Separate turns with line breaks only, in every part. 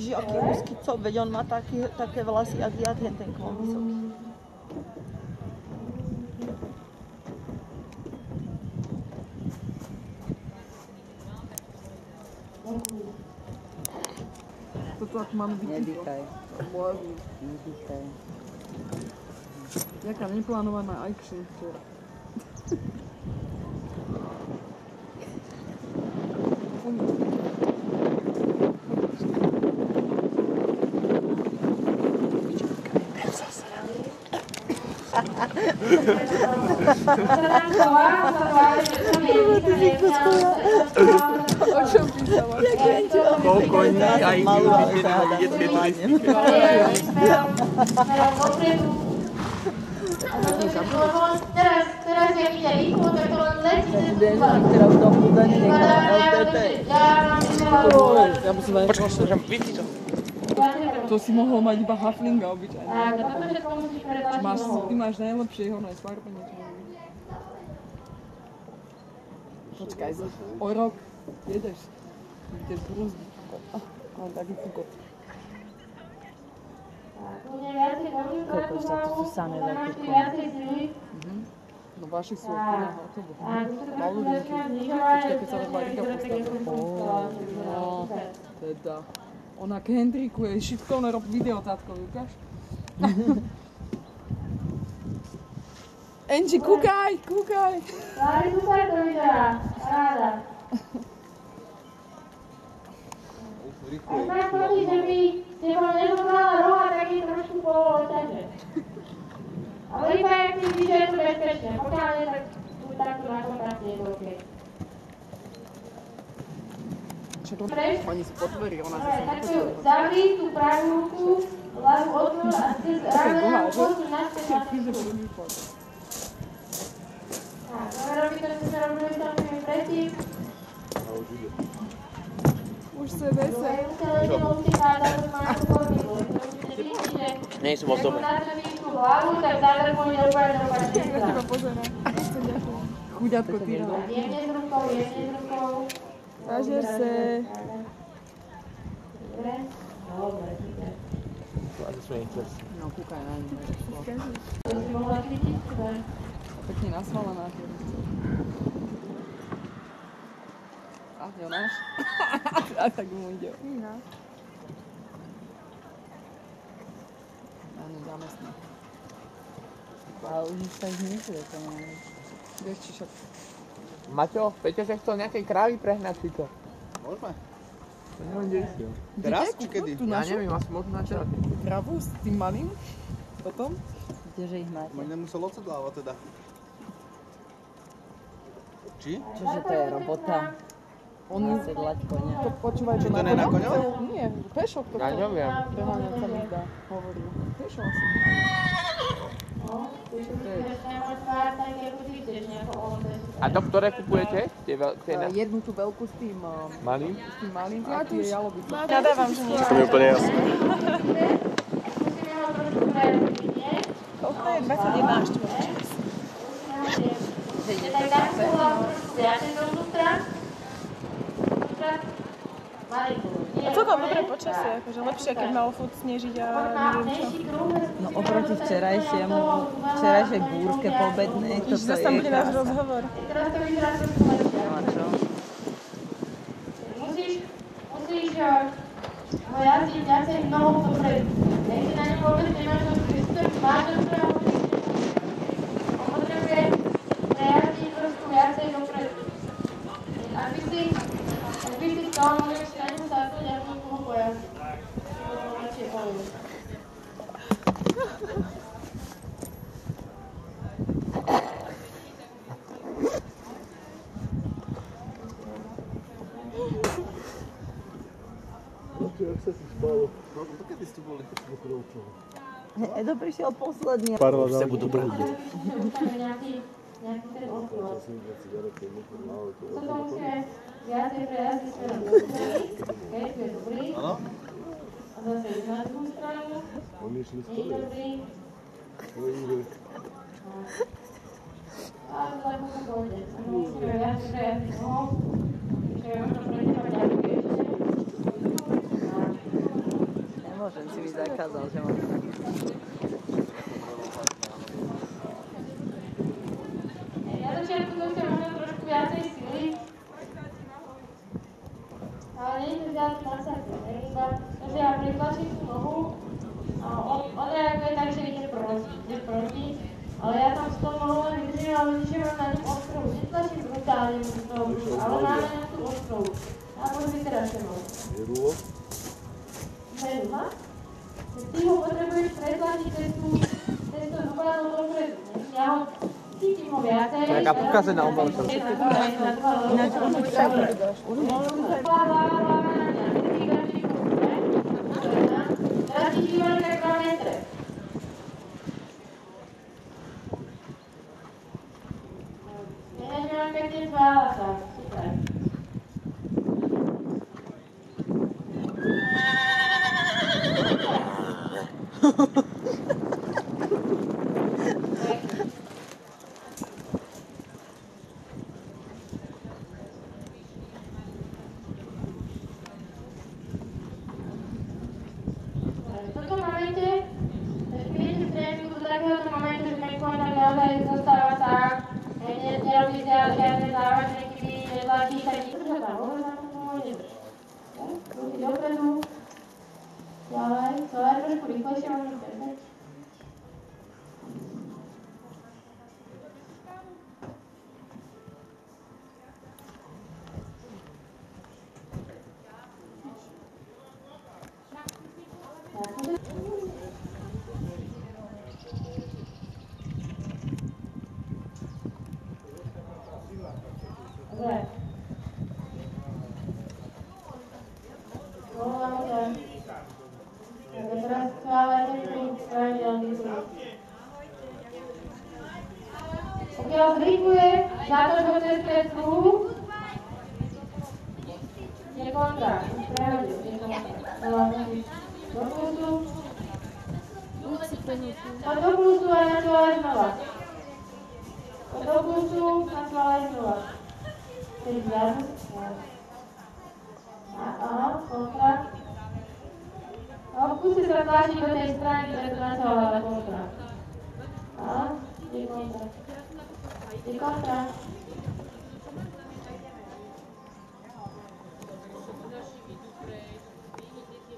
Ježiš, aký úzky, co? Veď on má také vlasy, jak ja, ten klon vysoký.
Toto ako máme byť.
Nedýchaj.
Nedýchaj. Jaká neplánovaná action včera.
O čom písala? Pokojný a ich vidieť tieto listy.
Teraz jak ide rýchlo, tak to len letí.
Ktorá v tom budaní nechala LTT.
Počkaj, vypni to.
To si mohol mať iba haflinga obyčajne. Ty máš najlepšieho, najsvarbenie. Počkaj, o rok jedeš. Ideš brúzdiť. Mám taký fukot.
Koľko sa to sú samé veľké konie.
No vaši sú úplne hotovo. Malúrinky. Počkaj, keď sa vedľa Rika postaví. No, teda. Ona k Hendriku je šitkovné video, tátko, ukáž? Angie, kúkaj, kúkaj!
Lári, super to vyzerá. Ráda. Ak máš pocit, že by teba nezobrala roha, tak je trošku takže. Ale iba jak si vidíš, že je to bezpečné. Pokiaľ nie, tak tu takto na kontakte je to OK.
Čo to? Oni si potvorí, ona sa
Takto zavri tú pravú ruku, ľavú otvor a cez ramena posun naspäť na tú ruku. Tak, dobre robí to, čo sa robili celkom predtým.
už sa vese.
Nie som bol v dome.
Chuďatko, ty. Zažer se. No, kúkaj na ňu. Pekne nasvalená. A, jo, náš? A tak mu ide. Áno, zamestná.
Ale už sa ich nezuje, to máme.
Vieš, či však...
Maťo, Peťo, že chcel nejakej krávy prehnať si to.
Môžeme.
To neviem, kde si.
Teraz či kedy?
Ja neviem, asi možno na čas.
Kravu s tým malým? Potom?
Kdeže ich máte?
Môj nemusel odsedlávať teda. Či?
Čože to je robota?
On je...
Sedlať konia.
To počúvaj, čo
Či to nie na koňoch?
Nie, pešo to.
Ja neviem.
Preháňať sa mi zdá, hovoril. Pešo asi.
A to ktoré kupujete?
Jednu tú veľkú s tým
Malým?
a tie jalovice.
Nadávam, že nie.
To mi úplne jasné.
Koľko je 21 až 4. A celkom dobré počasie, akože lepšie, keď malo furt snežiť a neviem čo.
No oproti včerajšej búrke pobednej, toto je
Zase tam bude náš rozhovor.
No a čo?
Musíš ho jazdiť viacej nohou dopredu. Nech si na ňom vôbec nemáš do prístup, máš do toho on potrebuje prejazdiť trošku viacej dopredu. Ak by si to môžeš si na ňom sáknuť a chvíľku ho pojazdiť. To radšej poviem.
Jak sa si spalo? No, kedy ste boli, keď ste boli učili?
Edo prišiel posledný.
Parla za budú brhať.
Nejaký ten odklad. Co to musíme viacej prejazdiť smerom do strany, keď je dobrý.
Áno?
A zase na druhú stranu.
Oni išli
Nie je dobrý. A to tak musím povedať. Musíme viacej prejazdiť nohou. Čiže možno prejdeme ďalej ešte.
zakázal, že mám.
Na začiatku to chce možno trošku viacej sily, ale nie je to žiadny masaker, iba to, že ja pritlačím tú nohu a on reaguje tak, že ide proti, ale ja tam s tou nohou len vydržím, ale že mám na ním ostrovú, netlačím brutálne tú nohu, ale máme na tú ostrovú. A môžem byť teraz ten nohu.
Je rúlo?
Hej, ma? Ty ho potrebuješ pretlačiť cez to dubánu dopredu. Ja ho cítim ho viacej.
Taká pokazená umelka.
Ináč ono
teraz ti chýbali tak 2 metre. Ináč mám pekne zvála sa. Super. V tomto momente, keď idete v tréningu do takéhoto momentu, že ten kontakt naozaj zostáva tak, nerobíte žiadne závažné chyby, netlačí sa nič, drža tam, môže sa to môže. Ruky dopredu, ďalej, trošku rýchlejšie, možno perfekt. Dobre. Volám sa. Tak a teraz schválajte tu pravidelný zvyk. Pokiaľ zrýchuje, zatoč ho cez pecku. Je kontra. Už prehodil. Je kontra. Do plusu. Poď do plusu a načúvaj znova. Poď do plusu a načúvaj znova. Teď zadu. Aha, kontra. A skúste sa tlačiť do tej strany, ktoré to načúvala kontra. Aha, je kontra. Je kontra.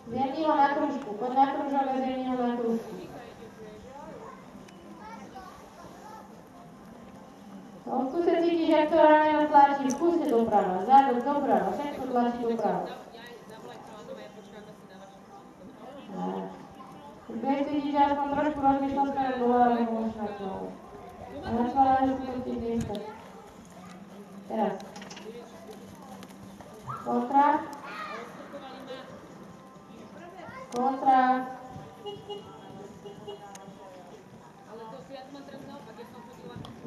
Zjemni ho na kružku. Poď na kružok a zjemni ho na kružku. Skúste cítiť, jak to rameno tlačí. Skúste doprava, zadok, doprava. Všetko tlačí doprava. Keď budeš cítiť, že aspoň trošku rozmýšľa smerom dole, ale môžeš na to. A načvala, že budú cítiť niečo. Teraz. Kontra. Kontra.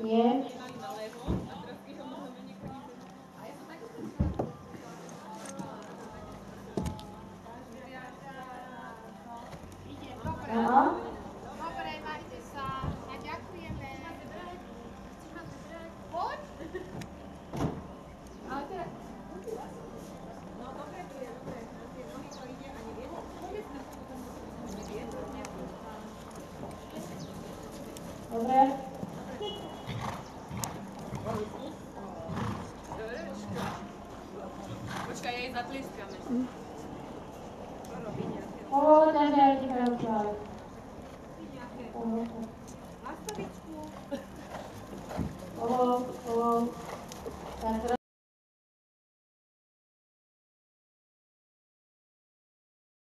Nie. Aha.
Dobre, majte sa. A ďakujeme. Poď. Ale teda... No dobre, to je dobre. Tie nohy to ide a nevie.
Dobre.
Počkaj, jej zatliskame.
Povol ťažia aj tichajú čláve.
Lastovičku.
Povol. Tak,